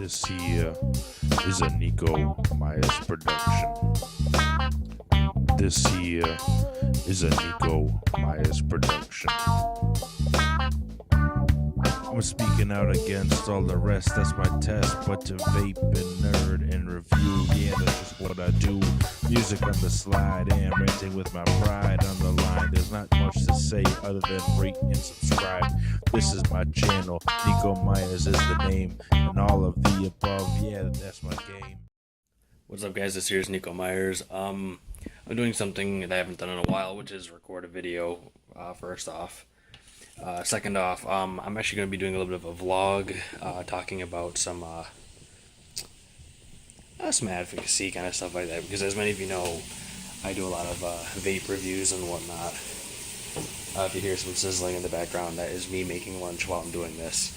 This here is a Nyko Meyers production. This here is a Nyko Meyers production. I'm speaking out against all the rest, that's my test. But to vape and nerd and review, yeah, that's just what I do. Music on the slide and ranting with my pride on the line. There's not much to say other than rate and subscribe. This is my channel, Nyko Meyers is the name, and all of the above, yeah, that's my game. What's up, guys? This here is Nyko Meyers. I'm doing something that I haven't done in a while, which is record a video, first off. Second off, I'm actually going to be doing a little bit of a vlog, talking about some advocacy kind of stuff like that, because as many of you know, I do a lot of vape reviews and whatnot. If you hear some sizzling in the background, that is me making lunch while I'm doing this.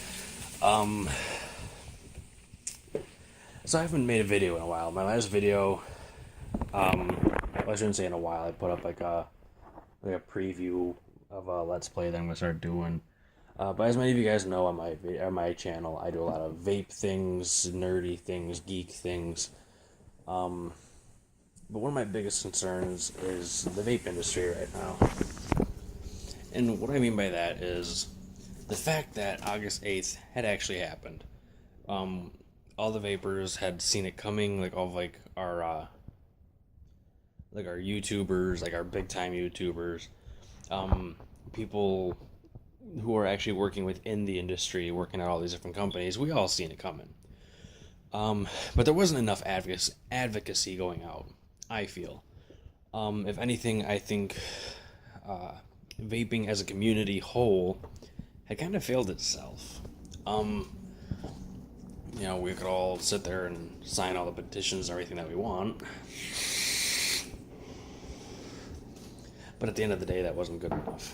So I haven't made a video in a while. My last video, I shouldn't say in a while, I put up like a preview of a Let's Play that I'm going to start doing. But as many of you guys know, on my channel, I do a lot of vape things, nerdy things, geek things. But one of my biggest concerns is the vape industry right now. And what I mean by that is the fact that August 8th had actually happened. All the vapors had seen it coming, like all of our YouTubers, like our big time YouTubers, people who are actually working within the industry, working at all these different companies. We all seen it coming. But there wasn't enough advocacy going out, I feel. If anything, I think vaping as a community whole had kind of failed itself. We could all sit there and sign all the petitions and everything that we want. But at the end of the day, that wasn't good enough.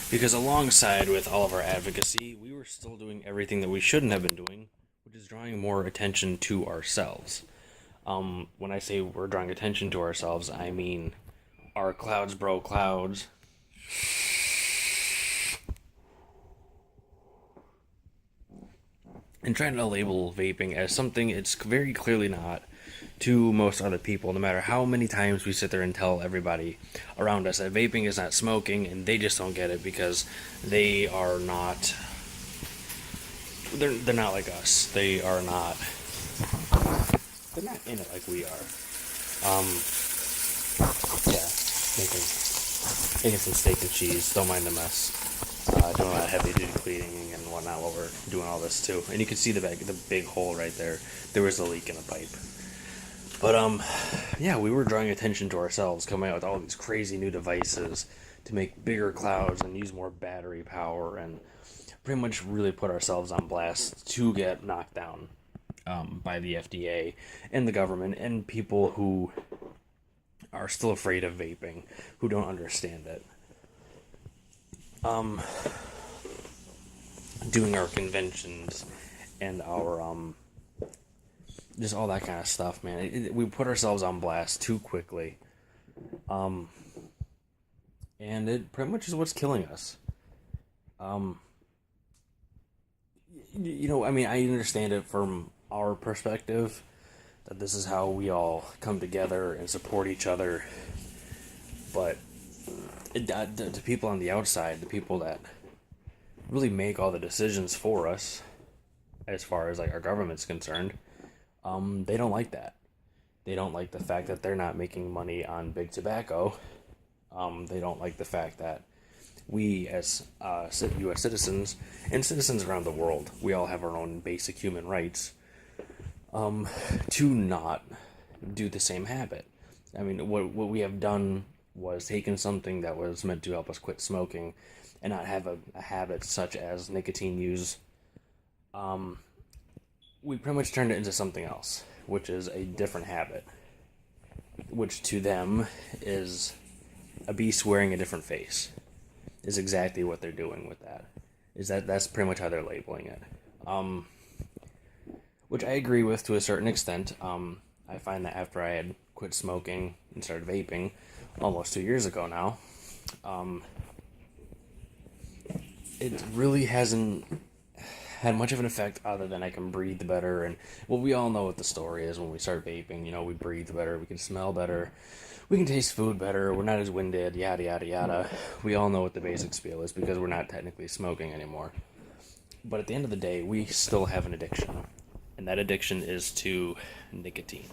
Because alongside with all of our advocacy, we were still doing everything that we shouldn't have been doing, which is drawing more attention to ourselves. When I say we're drawing attention to ourselves, I mean our clouds, bro, clouds. And trying to label vaping as something it's very clearly not to most other people, no matter how many times we sit there and tell everybody around us that vaping is not smoking, and they just don't get it because they are not, they're not like us. They're not in it like we are. Making some steak and cheese, don't mind the mess. Doing a lot of heavy-duty cleaning and whatnot while we're doing all this too. And you can see the big hole right there. There was a leak in the pipe. But we were drawing attention to ourselves, coming out with all these crazy new devices to make bigger clouds and use more battery power, and pretty much really put ourselves on blast to get knocked down by the FDA and the government and people who are still afraid of vaping, who don't understand it. Doing our conventions and our just all that kind of stuff, man. We put ourselves on blast too quickly, and it pretty much is what's killing us. I understand it from our perspective that this is how we all come together and support each other, but to people on the outside, the people that really make all the decisions for us, as far as like our government's concerned, they don't like that. They don't like the fact that they're not making money on big tobacco. They don't like the fact that we as U.S. citizens and citizens around the world, we all have our own basic human rights to not do the same habit. I mean, what we have done was taken something that was meant to help us quit smoking and not have a habit such as nicotine use. We pretty much turned it into something else, which is a different habit, which to them is a beast wearing a different face, is exactly what they're doing with that. That's pretty much how they're labeling it. Which I agree with to a certain extent. I find that after I had quit smoking and started vaping almost 2 years ago now, it really hasn't had much of an effect other than I can breathe better. And well, we all know what the story is when we start vaping. We breathe better, we can smell better, we can taste food better, we're not as winded, yada yada yada. We all know what the basic spiel is because we're not technically smoking anymore. But at the end of the day, we still have an addiction, and that addiction is to nicotine.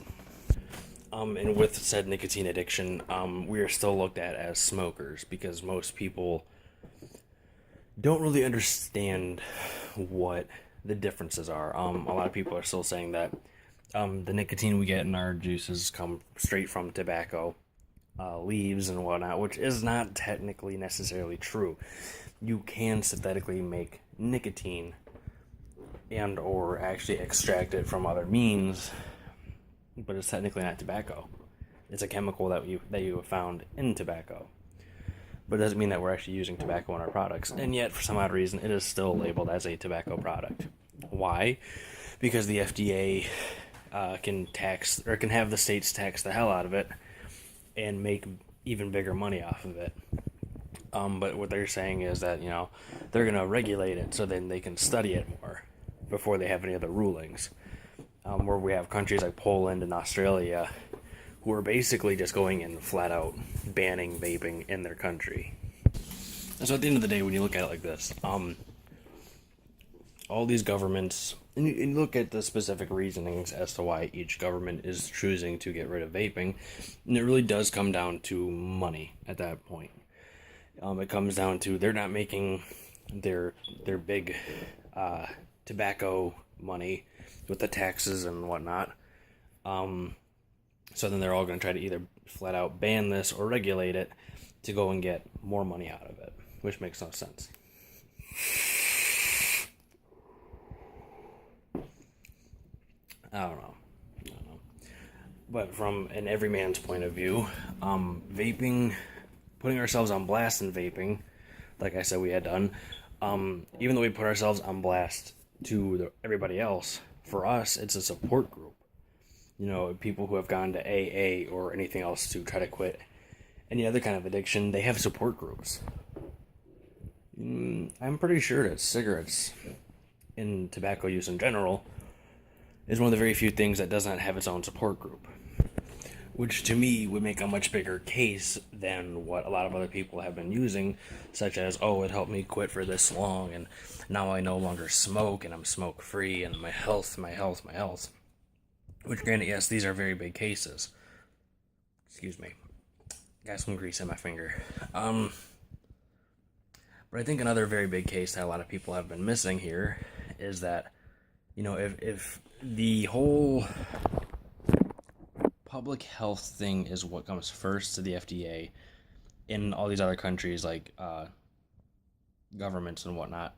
And with said nicotine addiction, we are still looked at as smokers because most people don't really understand what the differences are. A lot of people are still saying that the nicotine we get in our juices come straight from tobacco leaves and whatnot, which is not technically necessarily true. You can synthetically make nicotine and or actually extract it from other means, but it's technically not tobacco. It's a chemical that you have found in tobacco. But it doesn't mean that we're actually using tobacco in our products. And yet, for some odd reason, it is still labeled as a tobacco product. Why? Because the FDA can have the states tax the hell out of it and make even bigger money off of it. But what they're saying is that, they're going to regulate it so then they can study it more before they have any other rulings. Where we have countries like Poland and Australia who are basically just going in flat out banning vaping in their country. And so at the end of the day, when you look at it like this, all these governments, and you look at the specific reasonings as to why each government is choosing to get rid of vaping, and it really does come down to money at that point. It comes down to they're not making their big tobacco money with the taxes and whatnot. So then they're all going to try to either flat out ban this or regulate it to go and get more money out of it, which makes no sense. I don't know. But from an everyman's point of view, vaping, putting ourselves on blast in vaping, like I said we had done, even though we put ourselves on blast to everybody else, for us, it's a support group. People who have gone to AA or anything else to try to quit any other kind of addiction, they have support groups. I'm pretty sure that cigarettes and tobacco use in general is one of the very few things that does not have its own support group, which to me would make a much bigger case than what a lot of other people have been using, such as, it helped me quit for this long, and now I no longer smoke, and I'm smoke-free, and my health. Which, granted, yes, these are very big cases. Excuse me. Got some grease in my finger. But I think another very big case that a lot of people have been missing here is that, if the whole public health thing is what comes first to the FDA in all these other countries, like governments and whatnot,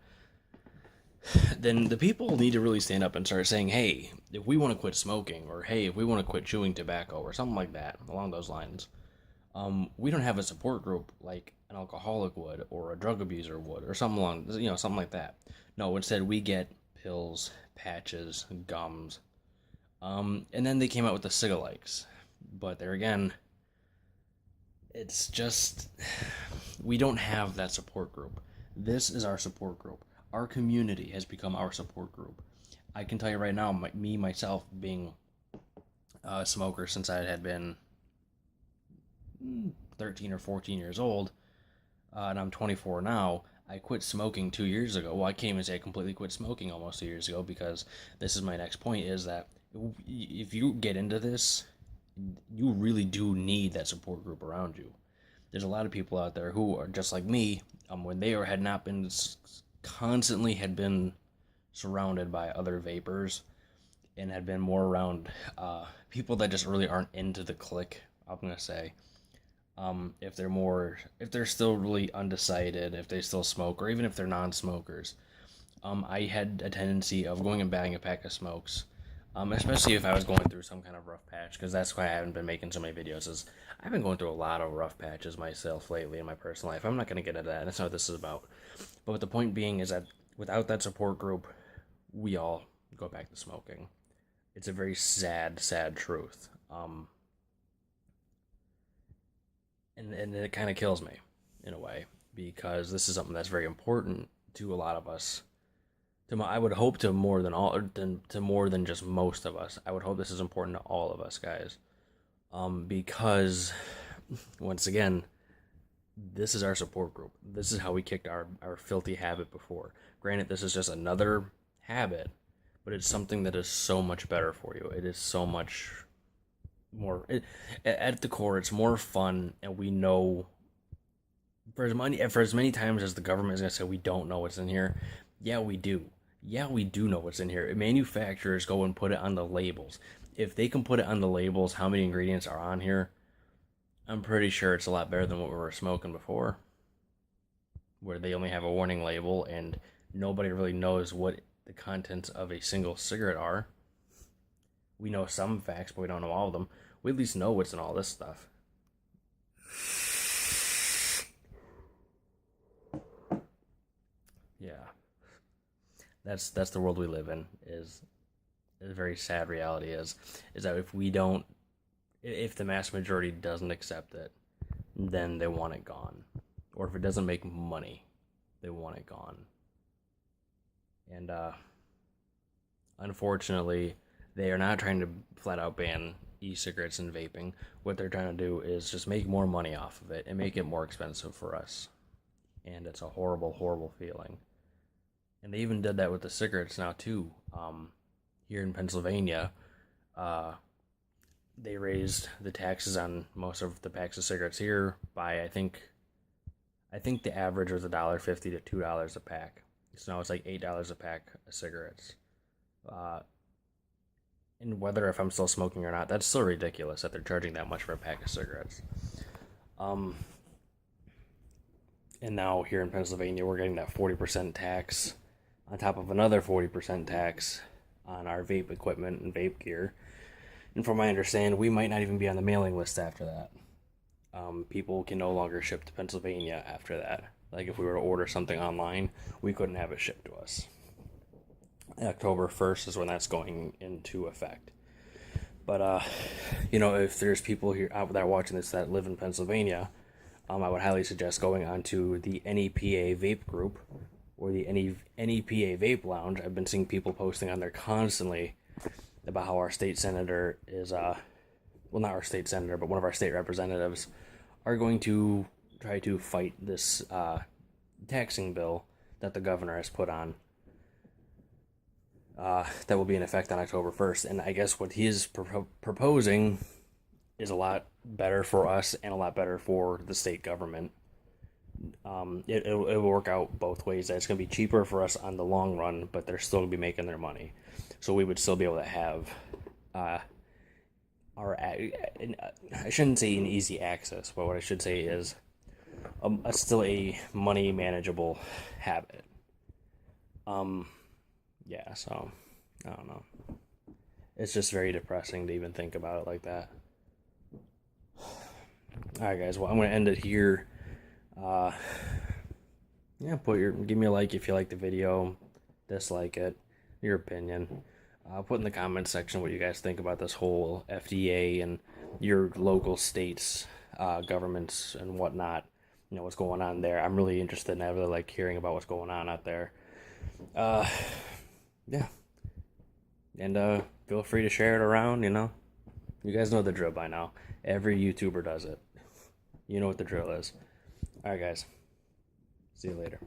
then the people need to really stand up and start saying, hey, if we want to quit smoking, or hey, if we want to quit chewing tobacco, or something like that, along those lines, we don't have a support group like an alcoholic would, or a drug abuser would, or something something like that. No, instead we get pills, patches, gums, and then they came out with the cigalikes. But there again, it's just, we don't have that support group. This is our support group. Our community has become our support group. I can tell you right now, myself, being a smoker since I had been 13 or 14 years old, and I'm 24 now, I quit smoking 2 years ago. Well, I can't even say I completely quit smoking almost 2 years ago, because this is my next point, is that if you get into this, you really do need that support group around you. There's a lot of people out there who are just like me, when they had not been constantly had been surrounded by other vapors and had been more around people that just really aren't into the clique, I'm gonna say. If they're still really undecided, if they still smoke, or even if they're non-smokers, I had a tendency of going and buying a pack of smokes, especially if I was going through some kind of rough patch, because that's why I haven't been making so many videos, is I've been going through a lot of rough patches myself lately in my personal life. I'm not going to get into that, that's not what this is about. But the point being is that without that support group, we all go back to smoking. It's a very sad, sad truth. And it kind of kills me, in a way, because this is something that's very important to a lot of us I would hope to more than all, to more than just most of us. I would hope this is important to all of us, guys. Because once again, this is our support group. This is how we kicked our filthy habit before. Granted, this is just another habit, but it's something that is so much better for you. It is so much more, at the core, it's more fun, and we know, for as many times as the government is going to say we don't know what's in here, yeah, we do. Yeah, we do know what's in here. Manufacturers go and put it on the labels. If they can put it on the labels how many ingredients are on here, I'm pretty sure it's a lot better than what we were smoking before, where they only have a warning label and nobody really knows what the contents of a single cigarette are. We know some facts, but we don't know all of them. We at least know what's in all this stuff. Yeah. That's the world we live in. Is a very sad reality is that if the mass majority doesn't accept it, then they want it gone. Or if it doesn't make money, they want it gone. And unfortunately, they are not trying to flat out ban e-cigarettes and vaping. What they're trying to do is just make more money off of it and make it more expensive for us. And it's a horrible, horrible feeling. And they even did that with the cigarettes now too. Here in Pennsylvania, they raised the taxes on most of the packs of cigarettes here by I think the average was $1.50 to $2 a pack. So now it's like $8 a pack of cigarettes. And whether if I'm still smoking or not, that's still ridiculous that they're charging that much for a pack of cigarettes. And now here in Pennsylvania, we're getting that 40% tax on top of another 40% tax on our vape equipment and vape gear. And from my understanding, we might not even be on the mailing list after that. People can no longer ship to Pennsylvania after that. Like if we were to order something online, we couldn't have it shipped to us. October 1st is when that's going into effect. But, if there's people here out there watching this that live in Pennsylvania, I would highly suggest going onto the NEPA Vape group or the NEPA Vape Lounge. I've been seeing people posting on there constantly about how our state senator is, well, not our state senator, but one of our state representatives are going to try to fight this taxing bill that the governor has put on. That will be in effect on October 1st. And I guess what he is proposing is a lot better for us and a lot better for the state government. It will work out both ways. That it's going to be cheaper for us on the long run, but they're still going to be making their money. So we would still be able to have I shouldn't say an easy access, but what I should say is still a money manageable habit. Yeah, so I don't know. It's just very depressing to even think about it like that. Alright guys, well I'm gonna end it here. Give me a like if you like the video, dislike it, your opinion. Put in the comments section what you guys think about this whole FDA and your local states, governments and whatnot. What's going on there. I'm really interested and I really like hearing about what's going on out there. Yeah. And feel free to share it around, You guys know the drill by now. Every YouTuber does it. You know what the drill is. Alright guys. See you later.